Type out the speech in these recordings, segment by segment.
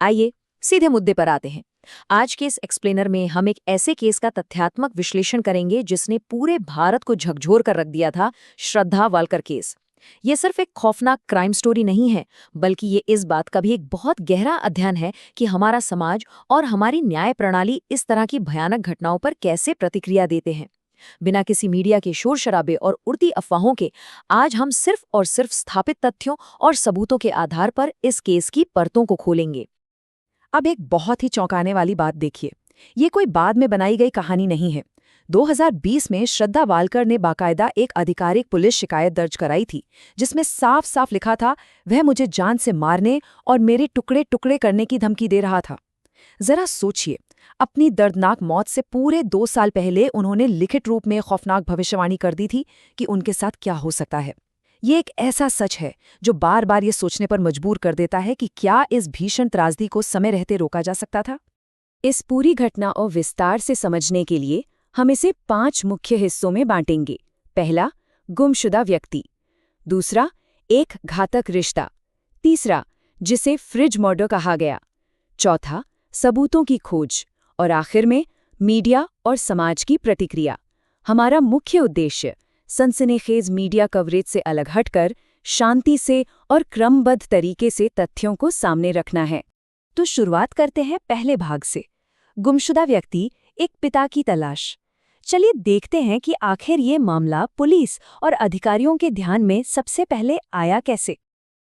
आइए सीधे मुद्दे पर आते हैं। आज के इस एक्सप्लेनर में हम एक ऐसे केस का तथ्यात्मक विश्लेषण करेंगे जिसने पूरे भारत को झकझोर कर रख दिया था, श्रद्धा वालकर केस। ये सिर्फ एक खौफनाक क्राइम स्टोरी नहीं है, बल्कि ये इस बात का भी एक बहुत गहरा अध्ययन है कि हमारा समाज और हमारी न्याय प्रणाली इस तरह की भयानक घटनाओं पर कैसे प्रतिक्रिया देते हैं। बिना किसी मीडिया के शोर शराबे और उड़ती अफवाहों के आज हम सिर्फ और सिर्फ स्थापित तथ्यों और सबूतों के आधार पर इस केस की परतों को खोलेंगे। अब एक बहुत ही चौंकाने वाली बात देखिए। ये कोई बाद में बनाई गई कहानी नहीं है। 2020 में श्रद्धा वालकर ने बाकायदा एक आधिकारिक पुलिस शिकायत दर्ज कराई थी, जिसमें साफ साफ लिखा था वह मुझे जान से मारने और मेरे टुकड़े टुकड़े करने की धमकी दे रहा था। जरा सोचिए, अपनी दर्दनाक मौत से पूरे 2 साल पहले उन्होंने लिखित रूप में खौफनाक भविष्यवाणी कर दी थी कि उनके साथ क्या हो सकता है। ये एक ऐसा सच है जो बार बार ये सोचने पर मजबूर कर देता है कि क्या इस भीषण त्रासदी को समय रहते रोका जा सकता था। इस पूरी घटना और विस्तार से समझने के लिए हम इसे 5 मुख्य हिस्सों में बांटेंगे। पहला, गुमशुदा व्यक्ति। दूसरा, एक घातक रिश्ता। तीसरा, जिसे फ्रिज मर्डर कहा गया। चौथा, सबूतों की खोज। और आखिर में, मीडिया और समाज की प्रतिक्रिया। हमारा मुख्य उद्देश्य सनसनीखेज मीडिया कवरेज से अलग हटकर शांति से और क्रमबद्ध तरीके से तथ्यों को सामने रखना है। तो शुरुआत करते हैं पहले भाग से, गुमशुदा व्यक्ति, एक पिता की तलाश। चलिए देखते हैं कि आखिर ये मामला पुलिस और अधिकारियों के ध्यान में सबसे पहले आया कैसे।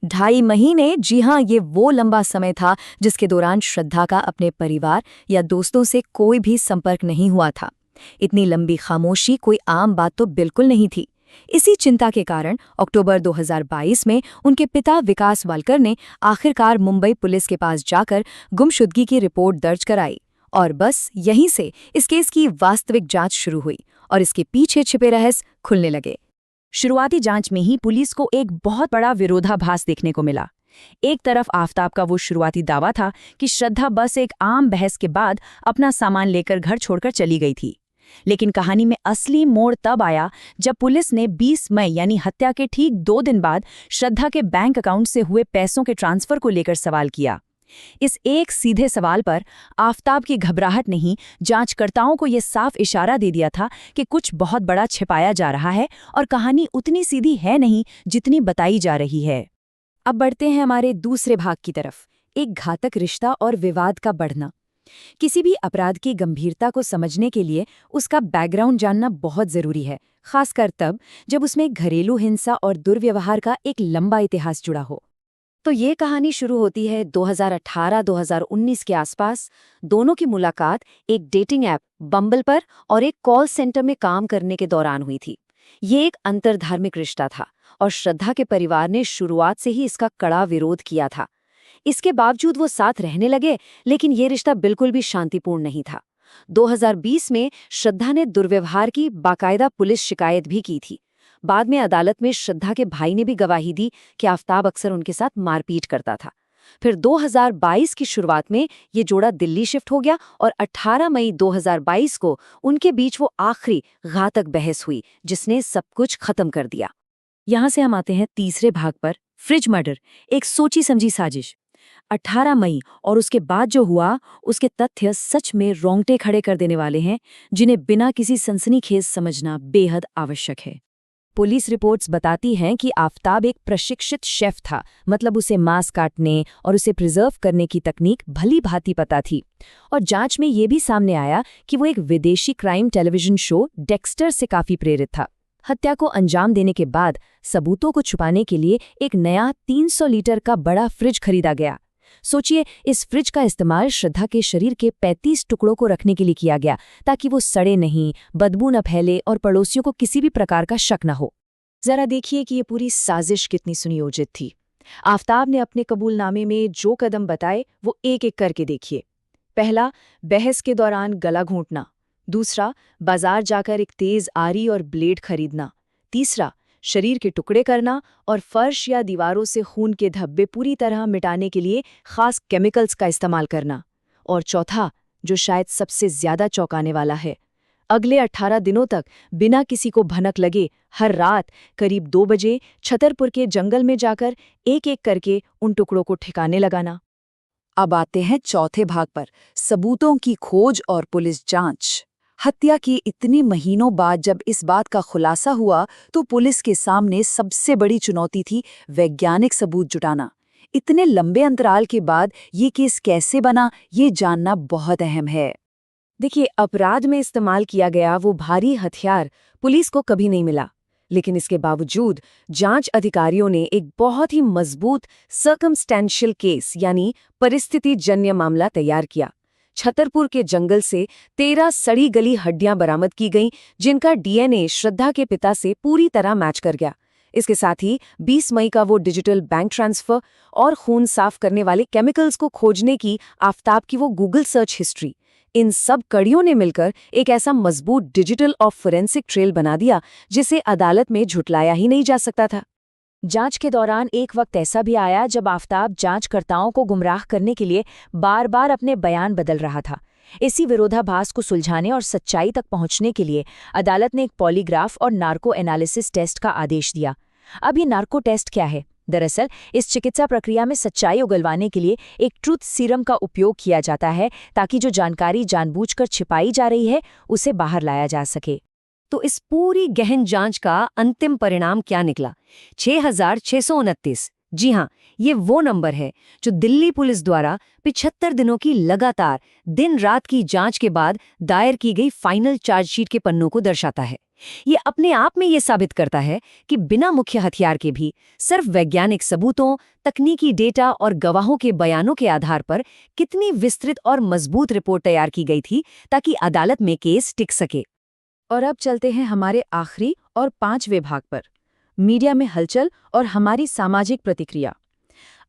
2.5 महीने, जी हाँ, ये वो लंबा समय था जिसके दौरान श्रद्धा का अपने परिवार या दोस्तों से कोई भी संपर्क नहीं हुआ था। इतनी लंबी खामोशी कोई आम बात तो बिल्कुल नहीं थी। इसी चिंता के कारण अक्टूबर 2022 में उनके पिता विकास वालकर ने आखिरकार मुंबई पुलिस के पास जाकर गुमशुदगी की रिपोर्ट दर्ज कराई। और बस यहीं से इस केस की वास्तविक जांच शुरू हुई और इसके पीछे छिपे रहस्य खुलने लगे। शुरुआती जांच में ही पुलिस को एक बहुत बड़ा विरोधाभास देखने को मिला। एक तरफ आफताब का वो शुरुआती दावा था कि श्रद्धा बस एक आम बहस के बाद अपना सामान लेकर घर छोड़कर चली गई थी। लेकिन कहानी में असली मोड़ तब आया जब पुलिस ने 20 मई यानी हत्या के ठीक 2 दिन बाद श्रद्धा के बैंक अकाउंट से हुए पैसों के ट्रांसफर को लेकर सवाल किया। इस एक सीधे सवाल पर आफताब की घबराहट नहीं, जांचकर्ताओं को यह साफ इशारा दे दिया था कि कुछ बहुत बड़ा छिपाया जा रहा है और कहानी उतनी सीधी है नहीं जितनी बताई जा रही है। अब बढ़ते हैं हमारे दूसरे भाग की तरफ, एक घातक रिश्ता और विवाद का बढ़ना। किसी भी अपराध की गंभीरता को समझने के लिए उसका बैकग्राउंड जानना बहुत जरूरी है, खासकर तब जब उसमें घरेलू हिंसा और दुर्व्यवहार का एक लंबा इतिहास जुड़ा हो। तो ये कहानी शुरू होती है 2018-2019 के आसपास। दोनों की मुलाकात एक डेटिंग ऐप बम्बल पर और एक कॉल सेंटर में काम करने के दौरान हुई थी। ये एक अंतर्धार्मिक रिश्ता था और श्रद्धा के परिवार ने शुरुआत से ही इसका कड़ा विरोध किया था। इसके बावजूद वो साथ रहने लगे, लेकिन ये रिश्ता बिल्कुल भी शांतिपूर्ण नहीं था। 2020 में श्रद्धा ने दुर्व्यवहार की बाकायदा पुलिस शिकायत भी की थी। बाद में अदालत में श्रद्धा के भाई ने भी गवाही दी कि आफताब अक्सर उनके साथ मारपीट करता था। फिर 2022 की शुरुआत में ये जोड़ा दिल्ली शिफ्ट हो गया और 18 मई 2022 को उनके बीच वो आखिरी घातक बहस हुई जिसने सब कुछ खत्म कर दिया। यहाँ से हम आते हैं तीसरे भाग पर, फ्रिज मर्डर, एक सोची समझी साजिश। 18 मई और उसके बाद जो हुआ उसके तथ्य सच में रोंगटे खड़े कर देने वाले हैं, जिन्हें बिना किसी सनसनीखेज समझना बेहद आवश्यक है। पुलिस रिपोर्ट्स बताती हैं कि आफताब एक प्रशिक्षित शेफ था, मतलब उसे मांस काटने और उसे प्रिजर्व करने की तकनीक भली भांति पता थी। और जांच में ये भी सामने आया कि वो एक विदेशी क्राइम टेलीविजन शो डेक्स्टर से काफी प्रेरित था। हत्या को अंजाम देने के बाद सबूतों को छुपाने के लिए एक नया 300 लीटर का बड़ा फ्रिज खरीदा गया। सोचिए, इस फ्रिज का इस्तेमाल श्रद्धा के शरीर के 35 टुकड़ों को रखने के लिए किया गया ताकि वो सड़े नहीं, बदबू न फैले और पड़ोसियों को किसी भी प्रकार का शक न हो। जरा देखिए कि ये पूरी साजिश कितनी सुनियोजित थी। आफताब ने अपने कबूलनामे में जो कदम बताए वो एक एक करके देखिए। पहला, बहस के दौरान गला घोंटना। दूसरा, बाजार जाकर एक तेज आरी और ब्लेड खरीदना। तीसरा, शरीर के टुकड़े करना और फर्श या दीवारों से खून के धब्बे पूरी तरह मिटाने के लिए खास केमिकल्स का इस्तेमाल करना। और चौथा, जो शायद सबसे ज्यादा चौंकाने वाला है, अगले 18 दिनों तक बिना किसी को भनक लगे हर रात करीब 2 बजे छतरपुर के जंगल में जाकर एक एक करके उन टुकड़ों को ठिकाने लगाना। अब आते हैं चौथे भाग पर, सबूतों की खोज और पुलिस जांच। हत्या के इतने महीनों बाद जब इस बात का खुलासा हुआ तो पुलिस के सामने सबसे बड़ी चुनौती थी वैज्ञानिक सबूत जुटाना। इतने लंबे अंतराल के बाद ये केस कैसे बना, ये जानना बहुत अहम है। देखिए, अपराध में इस्तेमाल किया गया वो भारी हथियार पुलिस को कभी नहीं मिला, लेकिन इसके बावजूद जांच अधिकारियों ने एक बहुत ही मजबूत सर्कमस्टेंशियल केस यानी परिस्थितिजन्य मामला तैयार किया। छतरपुर के जंगल से 13 सड़ी गली हड्डियां बरामद की गईं, जिनका डीएनए श्रद्धा के पिता से पूरी तरह मैच कर गया। इसके साथ ही 20 मई का वो डिजिटल बैंक ट्रांसफर और खून साफ करने वाले केमिकल्स को खोजने की आफताब की वो गूगल सर्च हिस्ट्री, इन सब कड़ियों ने मिलकर एक ऐसा मजबूत डिजिटल और फोरेंसिक ट्रेल बना दिया जिसे अदालत में झुटलाया ही नहीं जा सकता था। जांच के दौरान एक वक्त ऐसा भी आया जब आफताब जांचकर्ताओं को गुमराह करने के लिए बार बार अपने बयान बदल रहा था। इसी विरोधाभास को सुलझाने और सच्चाई तक पहुंचने के लिए अदालत ने एक पॉलीग्राफ और नार्को एनालिसिस टेस्ट का आदेश दिया। अब ये नार्को टेस्ट क्या है? दरअसल इस चिकित्सा प्रक्रिया में सच्चाई उगलवाने के लिए एक ट्रूथ सीरम का उपयोग किया जाता है ताकि जो जानकारी जानबूझकर छिपाई जा रही है उसे बाहर लाया जा सके। तो इस पूरी गहन जांच का अंतिम परिणाम क्या निकला? 6,629। जी हाँ, ये वो नंबर है जो दिल्ली पुलिस द्वारा 75 दिनों की लगातार दिन रात की जांच के बाद दायर की गई फाइनल चार्जशीट के पन्नों को दर्शाता है। ये अपने आप में ये साबित करता है कि बिना मुख्य हथियार के भी सिर्फ वैज्ञानिक सबूतों, तकनीकी डेटा और गवाहों के बयानों के आधार पर कितनी विस्तृत और मजबूत रिपोर्ट तैयार की गई थी ताकि अदालत में केस टिक सके। और अब चलते हैं हमारे आखिरी और 5वें भाग पर, मीडिया में हलचल और हमारी सामाजिक प्रतिक्रिया।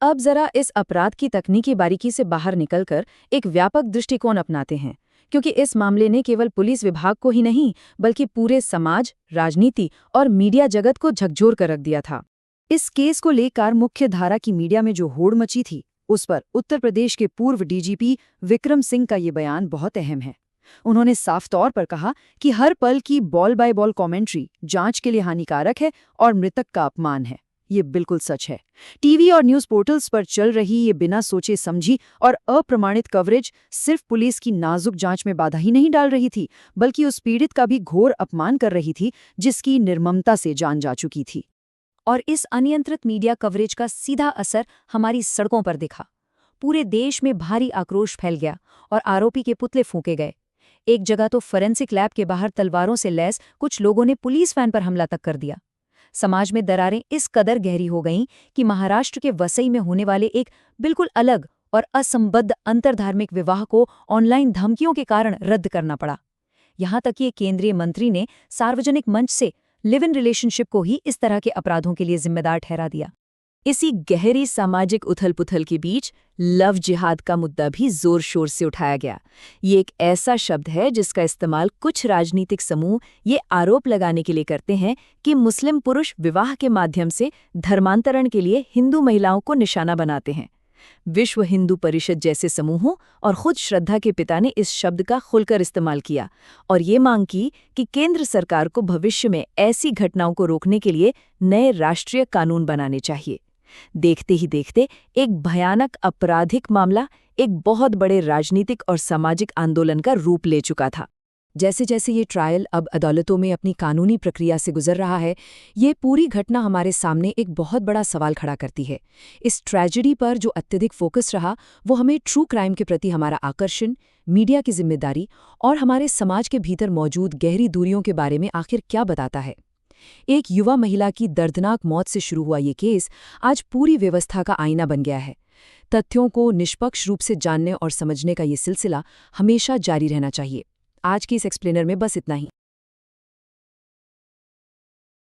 अब जरा इस अपराध की तकनीकी बारीकी से बाहर निकलकर एक व्यापक दृष्टिकोण अपनाते हैं, क्योंकि इस मामले ने केवल पुलिस विभाग को ही नहीं बल्कि पूरे समाज, राजनीति और मीडिया जगत को झकझोर कर रख दिया था। इस केस को लेकर मुख्य धारा की मीडिया में जो होड़ मची थी, उस पर उत्तर प्रदेश के पूर्व डीजीपी विक्रम सिंह का ये बयान बहुत अहम है। उन्होंने साफ तौर पर कहा कि हर पल की बॉल बाय बॉल कमेंट्री जांच के लिए हानिकारक है और मृतक का अपमान है। ये बिल्कुल सच है। टीवी और न्यूज़ पोर्टल्स पर चल रही ये बिना सोचे समझी और अप्रमाणित कवरेज सिर्फ पुलिस की नाजुक जांच में बाधा ही नहीं डाल रही थी, बल्कि उस पीड़ित का भी घोर अपमान कर रही थी जिसकी निर्ममता से जान जा चुकी थी। और इस अनियंत्रित मीडिया कवरेज का सीधा असर हमारी सड़कों पर दिखा। पूरे देश में भारी आक्रोश फैल गया और आरोपी के पुतले फूंके गए। एक जगह तो फोरेंसिक लैब के बाहर तलवारों से लैस कुछ लोगों ने पुलिस वैन पर हमला तक कर दिया। समाज में दरारें इस कदर गहरी हो गईं कि महाराष्ट्र के वसई में होने वाले एक बिल्कुल अलग और असंबद्ध अंतर्धार्मिक विवाह को ऑनलाइन धमकियों के कारण रद्द करना पड़ा। यहां तक कि केंद्रीय मंत्री ने सार्वजनिक मंच से लिव इन रिलेशनशिप को ही इस तरह के अपराधों के लिए जिम्मेदार ठहरा दिया। इसी गहरी सामाजिक उथल-पुथल के बीच लव जिहाद का मुद्दा भी जोर शोर से उठाया गया। ये एक ऐसा शब्द है जिसका इस्तेमाल कुछ राजनीतिक समूह ये आरोप लगाने के लिए करते हैं कि मुस्लिम पुरुष विवाह के माध्यम से धर्मांतरण के लिए हिंदू महिलाओं को निशाना बनाते हैं। विश्व हिंदू परिषद जैसे समूहों और खुद श्रद्धा के पिता ने इस शब्द का खुलकर इस्तेमाल किया और ये मांग की कि केंद्र सरकार को भविष्य में ऐसी घटनाओं को रोकने के लिए नए राष्ट्रीय कानून बनाने चाहिए। देखते ही देखते एक भयानक आपराधिक मामला एक बहुत बड़े राजनीतिक और सामाजिक आंदोलन का रूप ले चुका था। जैसे जैसे ये ट्रायल अब अदालतों में अपनी कानूनी प्रक्रिया से गुजर रहा है, ये पूरी घटना हमारे सामने एक बहुत बड़ा सवाल खड़ा करती है। इस ट्रेजेडी पर जो अत्यधिक फोकस रहा, वो हमें ट्रू क्राइम के प्रति हमारा आकर्षण, मीडिया की जिम्मेदारी और हमारे समाज के भीतर मौजूद गहरी दूरियों के बारे में आखिर क्या बताता है। एक युवा महिला की दर्दनाक मौत से शुरू हुआ ये केस आज पूरी व्यवस्था का आईना बन गया है। तथ्यों को निष्पक्ष रूप से जानने और समझने का ये सिलसिला हमेशा जारी रहना चाहिए। आज की इस एक्सप्लेनर में बस इतना ही।